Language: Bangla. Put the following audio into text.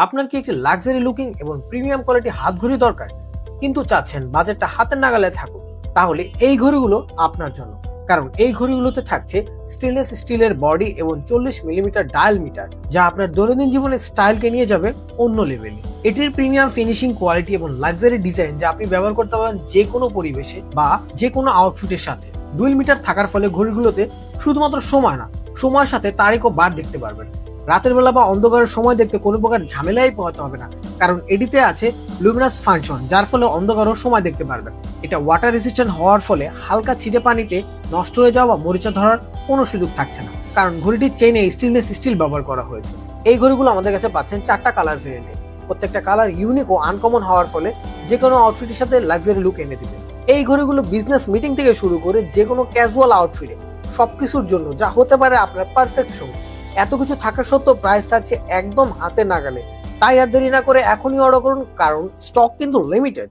আপনার কি একটি লাক্সারি লুকিং এবং প্রিমিয়াম কোয়ালিটি হাত ঘড়ি দরকার, কিন্তু চাচ্ছেন বাজেটটা হাতের নাগালে থাকুক? তাহলে এই ঘড়িগুলো আপনার জন্য। কারণ এই ঘড়িগুলোতে থাকছে স্টেনলেস স্টিলের বডি এবং 40 মিলিমিটার ডায়াল মিটার, যা আপনার দৈনন্দিন জীবনের স্টাইলকে নিয়ে যাবে অন্য লেভেলে। এটির প্রিমিয়াম ফিনিশিং কোয়ালিটি এবং লাক্সারি ডিজাইন যা আপনি ব্যবহার করতে পারেন যে কোনো পরিবেশে বা যে কোনো আউটফিটের সাথে। ডুয়েল মিটার থাকার ফলে ঘড়িগুলোতে শুধুমাত্র সময় না, সময়ের সাথে তারিখ ও বার দেখতে পারবেন। রাতের বেলা বা অন্ধকারের সময় দেখতে কোনো প্রকার ঝামেলাই পোহাতে হবে না, কারণ এটিতে আছে লুমিনাস ফাংশন, যার ফলে অন্ধকারও সময় দেখতে পারবেন। এটা ওয়াটার রেজিস্ট্যান্ট হওয়ার ফলে হালকা ছিটে পানিতে নষ্ট হয়ে যাওয়া বা মরিচা ধরার কোনো সুযোগ থাকছে না, কারণ ঘড়িটির চেইনে স্টেনলেস স্টিল ব্যবহার করা হয়েছে। এই ঘড়িগুলো আমাদের কাছে পাচ্ছেন 4টা কালার ভেরিয়েন্টে। প্রত্যেকটা কালার ইউনিক ও আনকমন হওয়ার ফলে যে কোনো আউটফিটের সাথে লাক্সারি লুক এনে দিবে। এই ঘড়িগুলো বিজনেস মিটিং থেকে শুরু করে যে কোনো ক্যাজুয়াল আউটফিটে সবকিছুর জন্য যা হতে পারে আপনার পারফেক্ট সঙ্গী। এত কিছু থাকা সত্ত্বেও প্রাইস থাকছে একদম হাতে নাগালে। তাই আর দেরি না করে এখনই অর্ডার করুন, কারণ স্টক কিন্তু লিমিটেড।